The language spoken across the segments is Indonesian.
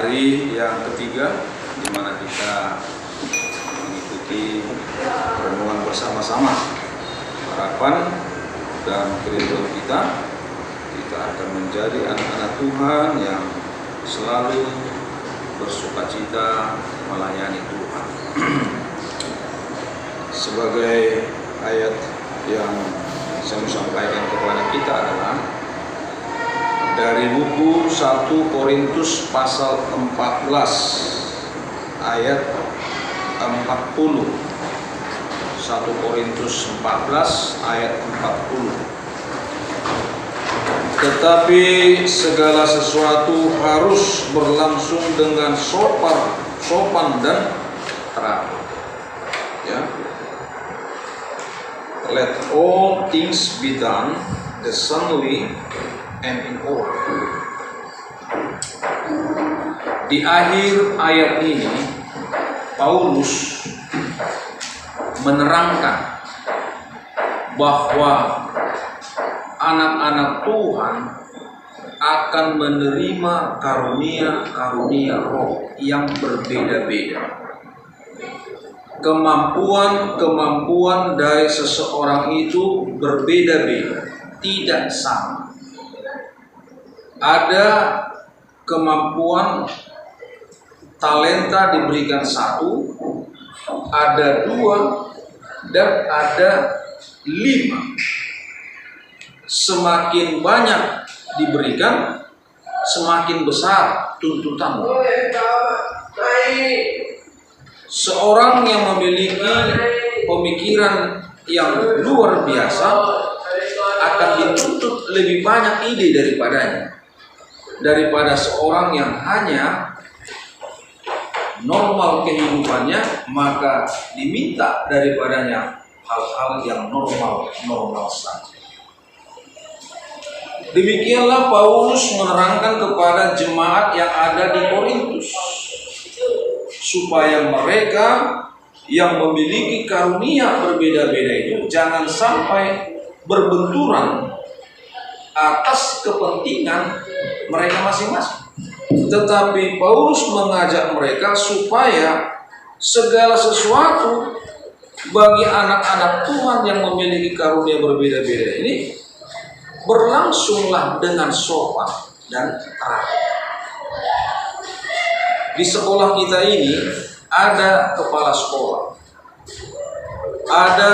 hari yang ketiga di mana kita mengikuti renungan bersama-sama. Harapan dan kerinduan kita akan menjadi anak-anak Tuhan yang selalu bersukacita melayani Tuhan. Sebagai ayat yang saya mau sampaikan kepada kita adalah dari buku 1 Korintus pasal 14 ayat 40. 1 Korintus 14 ayat 40. Tetapi segala sesuatu harus berlangsung dengan sopan dan teratur. Ya. Let all things be done decently and in order. Di akhir ayat ini Paulus menerangkan bahwa anak-anak Tuhan akan menerima karunia-karunia roh yang berbeda-beda. Kemampuan dari seseorang itu berbeda-beda, tidak sama. Ada kemampuan talenta diberikan 1, ada 2, dan ada 5. Semakin banyak diberikan, semakin besar tuntutan. Seorang yang memiliki pemikiran yang luar biasa akan dituntut lebih banyak ide daripada seorang yang hanya normal kehidupannya, maka diminta daripadanya hal-hal yang normal saja. Demikianlah Paulus menerangkan kepada jemaat yang ada di Korintus, supaya mereka yang memiliki karunia berbeda-beda itu jangan sampai berbenturan atas kepentingan mereka masing-masing. Tetapi Paulus mengajak mereka supaya segala sesuatu bagi anak-anak Tuhan yang memiliki karunia berbeda-beda ini berlangsunglah dengan sopan dan teratur. Di sekolah kita ini ada kepala sekolah, ada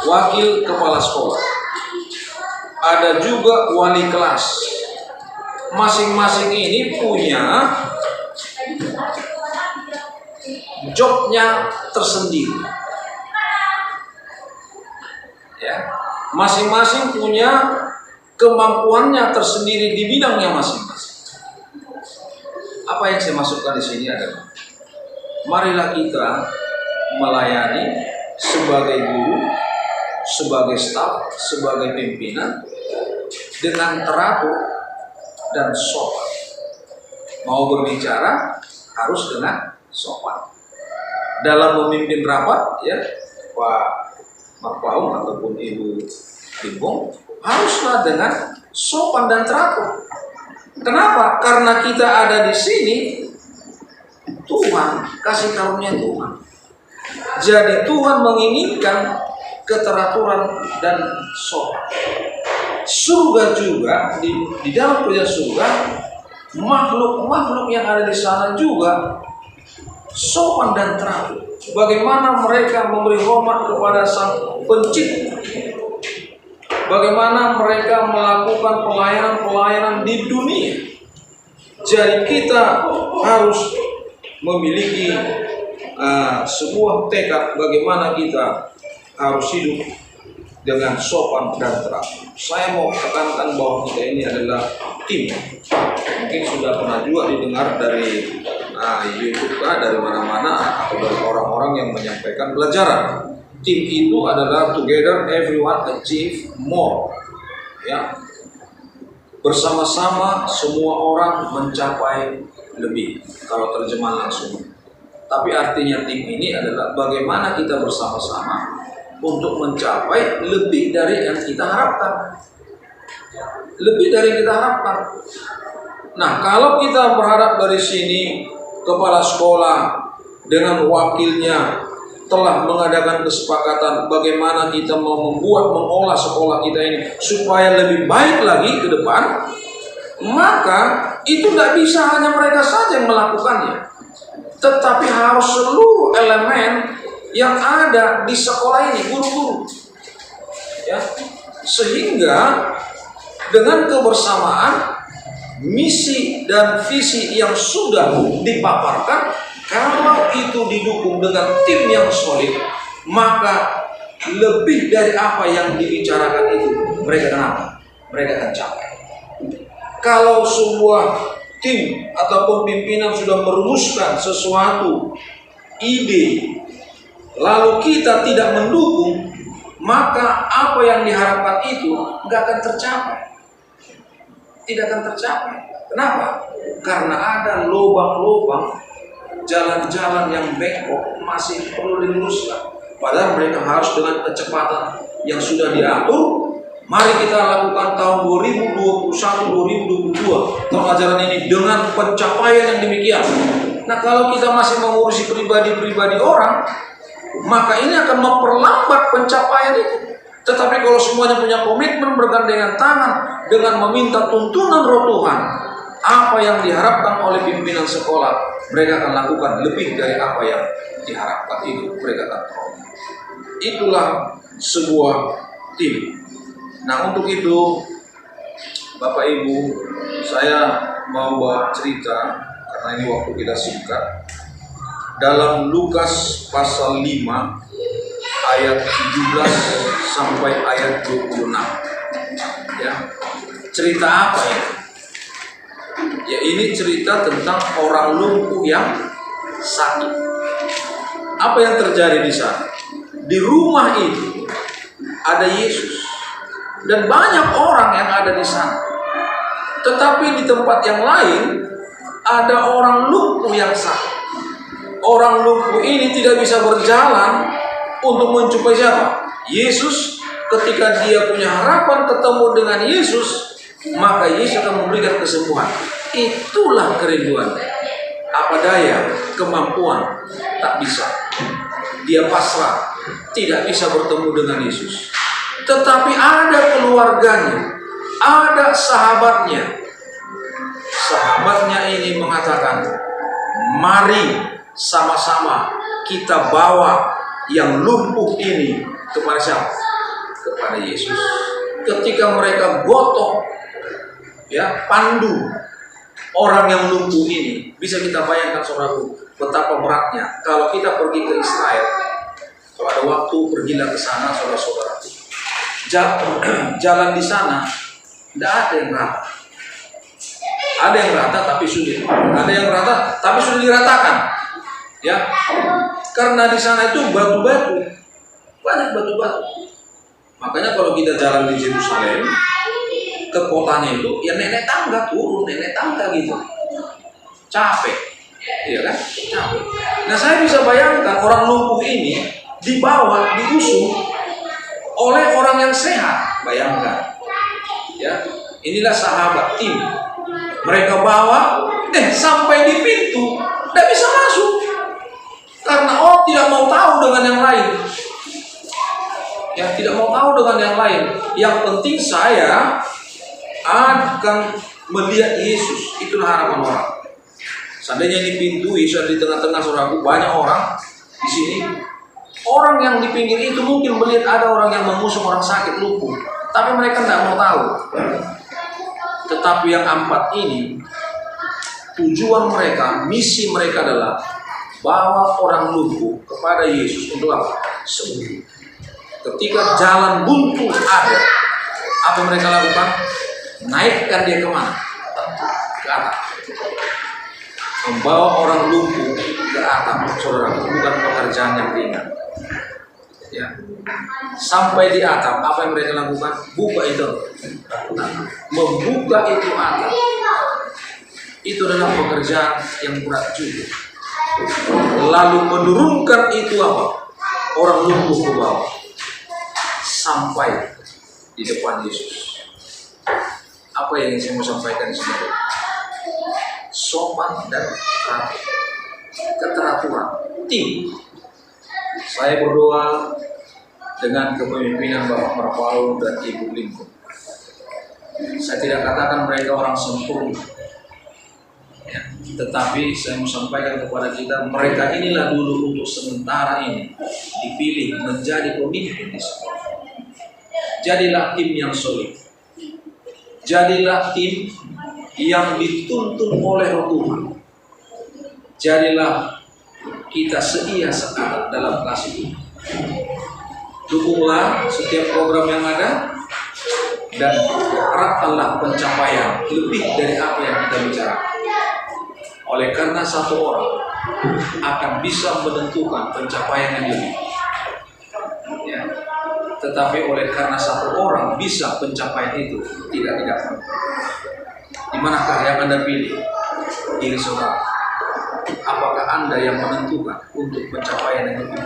wakil kepala sekolah, ada juga wali kelas. Masing-masing ini punya jobnya tersendiri. Ya, masing-masing punya kemampuannya tersendiri di bidangnya masing-masing. Apa yang saya maksudkan di sini adalah, marilah kita melayani sebagai guru, sebagai staf, sebagai pimpinan dengan teratur dan sopan. Mau berbicara harus dengan sopan. Dalam memimpin rapat, ya, Pak Marpaung ataupun Ibu Limbong, haruslah dengan sopan dan teratur. Kenapa? Karena kita ada di sini, Tuhan kasih karunia Tuhan. Jadi Tuhan menginginkan keteraturan dan sopan. Surga juga di dalam kerja surga, makhluk-makhluk yang ada di sana juga sopan dan teratur. Bagaimana mereka memberi hormat kepada Sang Pencipta, bagaimana mereka melakukan pelayanan-pelayanan di dunia. Jadi kita harus memiliki sebuah tekad bagaimana kita harus hidup dengan sopan dan teratur. Saya mau tekankan bahwa kita ini adalah tim. Mungkin sudah pernah juga didengar dari YouTube dari mana-mana atau dari orang-orang yang menyampaikan pelajaran. Tim itu adalah together everyone achieve more. Ya. Bersama-sama semua orang mencapai lebih. Kalau terjemahan langsung. Tapi artinya tim ini adalah bagaimana kita bersama-sama untuk mencapai lebih dari yang kita harapkan. Lebih dari yang kita harapkan. Nah, kalau kita berharap dari sini kepala sekolah dengan wakilnya telah mengadakan kesepakatan bagaimana kita mau mengolah sekolah kita ini supaya lebih baik lagi ke depan, maka itu tidak bisa hanya mereka saja yang melakukannya, tetapi harus seluruh elemen yang ada di sekolah ini, guru-guru, ya, sehingga dengan kebersamaan misi dan visi yang sudah dipaparkan, kalau itu didukung dengan tim yang solid, maka lebih dari apa yang dibicarakan itu mereka akan capai. Kalau sebuah tim ataupun pimpinan sudah merumuskan sesuatu ide, lalu kita tidak mendukung, maka apa yang diharapkan itu nggak akan tercapai. Tidak akan tercapai. Kenapa? Karena ada lubang-lubang, jalan-jalan yang bengkok masih perlu diluruskan. Padahal mereka harus dengan kecepatan yang sudah diatur. Mari kita lakukan tahun 2021-2022 tahun ajaran ini dengan pencapaian yang demikian. Nah, kalau kita masih mengurusi pribadi-pribadi orang, maka ini akan memperlambat pencapaian itu. Tetapi kalau semuanya punya komitmen bergandengan tangan dengan meminta tuntunan roh Tuhan, apa yang diharapkan oleh pimpinan sekolah, mereka akan lakukan lebih dari apa yang diharapkan itu. Mereka akan peroleh. Itulah sebuah tim. Nah, untuk itu Bapak Ibu, saya mau bawa cerita karena ini waktu kita singkat. Dalam Lukas pasal 5 ayat 17 sampai ayat 26. Ya. Cerita apa ya? Ya, ini cerita tentang orang lumpuh yang sakit. Apa yang terjadi di sana? Di rumah itu ada Yesus dan banyak orang yang ada di sana. Tetapi di tempat yang lain ada orang lumpuh yang sakit. Orang lumpuh ini tidak bisa berjalan untuk mencapai siapa? Yesus. Ketika dia punya harapan ketemu dengan Yesus, maka Yesus akan memberikan kesembuhan. Itulah kerinduan. Apa daya, kemampuan, tak bisa. Dia pasrah, tidak bisa bertemu dengan Yesus. Tetapi ada keluarganya, ada sahabatnya. Sahabatnya ini mengatakan, mari sama-sama kita bawa yang lumpuh ini kepada siapa? Kepada Yesus. Ketika mereka gotong, ya, pandu orang yang lumpuh ini, bisa kita bayangkan saudaraku betapa beratnya. Kalau kita pergi ke Israel, kalau ada waktu pergilah ke sana saudara-saudara. Jalan di sana tidak ada yang rata. Ada yang rata tapi sulit. Ada yang rata tapi sudah diratakan. Ya, karena di sana itu batu-batu, banyak batu-batu. Makanya kalau kita jalan di Yerusalem ke kotanya itu, ya nenek tangga turun, nenek tangga gitu, capek, iya kan? Capek. Nah, saya bisa bayangkan orang lumpuh ini dibawa, diusung oleh orang yang sehat. Bayangkan, ya, inilah sahabat tim. Mereka bawa, sampai di pintu, tidak bisa masuk. Karena orang tidak mau tahu dengan yang lain. Ya, tidak mau tahu dengan yang lain. Yang penting saya akan melihat Yesus. Itulah harapan orang. Seandainya ini pintu, Yesus di tengah-tengah saudaraku, banyak orang di sini. Orang yang di pinggir itu mungkin melihat ada orang yang mengusung orang sakit lumpuh, tapi mereka tidak mau tahu. Tetapi yang empat ini, tujuan mereka, misi mereka adalah bawa orang lumpuh kepada Yesus untuk apa? Sembuh. Ketika jalan buntu ada, apa mereka lakukan? Naikkan dia kemana? Ke atas. Membawa orang lumpuh ke atap, saudara, bukan pekerjaan yang ringan. Ya. Sampai di atap, apa yang mereka lakukan? Buka itu. Membuka itu atap. Itu adalah pekerjaan yang berat juga. Lalu menurunkan itu apa? Orang lumpuh ke bawah. Sampai di depan Yesus. Apa yang ingin saya mau sampaikan di sini? sopan dan teratur. Keteraturan tim. Saya berdoa dengan kepemimpinan Bapak Marpaul dan Ibu Lincoln. Saya tidak katakan mereka orang sempurna, ya, tetapi saya mau sampaikan kepada kita, mereka inilah dulu untuk sementara ini dipilih menjadi pemimpin di sekolah. Jadilah tim yang solid. Jadilah tim yang dituntun oleh Roh Tuhan. Jadilah kita seia sekali dalam kasih Tuhan. Dukunglah setiap program yang ada dan harapkanlah pencapaian lebih dari apa yang kita bicarakan. Oleh karena satu orang akan bisa menentukan pencapaian yang lebih. Ya. Tetapi oleh karena satu orang bisa pencapaian itu tidak didapat. Di manakah yang Anda pilih? Diri saudara. Apakah Anda yang menentukan untuk pencapaian yang lebih?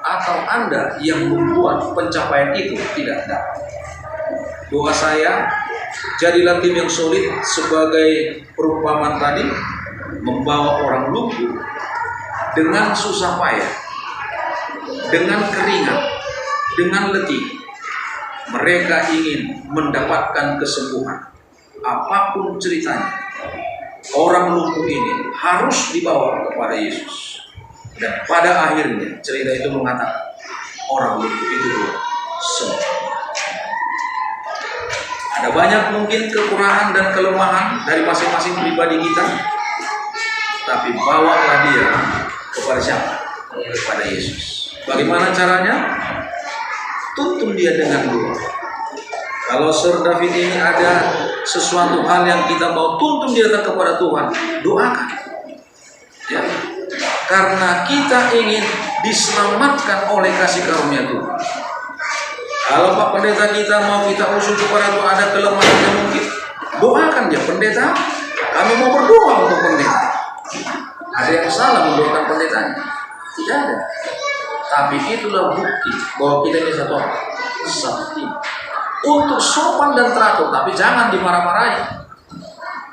Atau Anda yang membuat pencapaian itu tidak dapat? Doa saya, jadilah tim yang solid sebagai perumpamaan tadi, membawa orang lumpuh dengan susah payah, dengan keringat, dengan letih. Mereka ingin mendapatkan kesembuhan. Apapun ceritanya, orang lumpuh ini harus dibawa kepada Yesus. Dan pada akhirnya cerita itu mengatakan orang lumpuh itu sembuh. Ada banyak mungkin kekurangan dan kelemahan dari masing-masing pribadi kita, tapi bawalah dia kepada siapa? Kepada Yesus. Bagaimana caranya? Tuntun dia dengan doa. Kalau Sir David ini ada sesuatu hal yang kita mau tuntun dia datang kepada Tuhan, doakan. Ya. Karena kita ingin diselamatkan oleh kasih karunia Tuhan. Kalau Pak Pendeta kita mau kita usul kepada Tuhan, ada kelemahan yang mungkin, doakan dia, pendeta, kami mau berdoa untuk pendeta. Ada yang salah mendoakan pendetanya? Tidak ada. Tapi itulah bukti bahwa kita ini satu tim. Untuk sopan dan teratur, tapi jangan dimarah-marahi.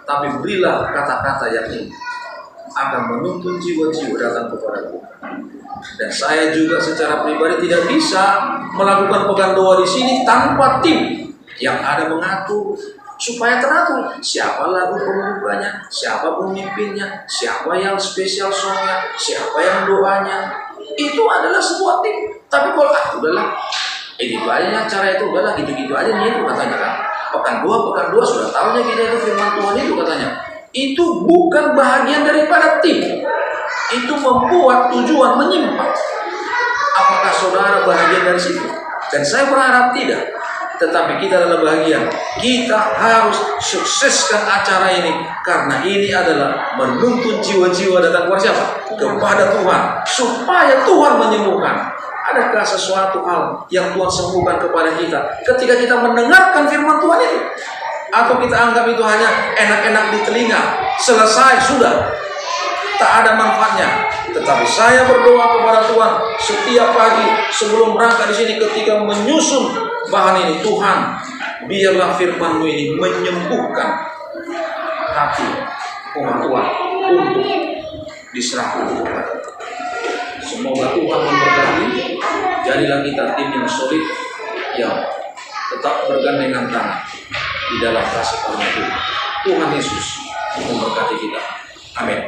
Tapi berilah kata-kata yang ini akan menuntun jiwa-jiwa datang kepada Tuhan. Dan saya juga secara pribadi tidak bisa melakukan pegang doa di sini tanpa tim yang ada mengatur supaya teratur. Siapa lagu pembukanya, siapa pemimpinnya, siapa yang spesial songnya, siapa yang doanya. Itu adalah sebuah tim. Tapi kalau udahlah, gitu aja cara itu, udahlah gitu-gitu aja nih itu katanya kan. Pekan dua sudah tahunya kita itu firman Tuhan itu katanya. Itu bukan bahagian daripada tim. Itu membuat tujuan menyimpang. Apakah saudara bahagian dari situ? Dan saya berharap tidak. Tetapi kita adalah bahagian. Kita harus sukseskan acara ini. Karena ini adalah menuntun jiwa-jiwa datang kepada siapa? Kepada Tuhan. Supaya Tuhan menyembuhkan. Adakah sesuatu hal yang Tuhan sembuhkan kepada kita ketika kita mendengarkan firman Tuhan itu? Atau kita anggap itu hanya enak-enak di telinga, selesai, sudah, tak ada manfaatnya. Tetapi saya berdoa kepada Tuhan setiap pagi sebelum berangkat di sini ketika menyusun bahan ini, Tuhan, biarlah firman-Mu ini menyembuhkan hati umat Tuhan untuk diserahkan kepada. Semoga Tuhan memberkati. Jadilah kita tim yang solid, yang tetap bergandengan tangan di dalam kasih karunia Tuhan. Tuhan Yesus memberkati kita. Amin.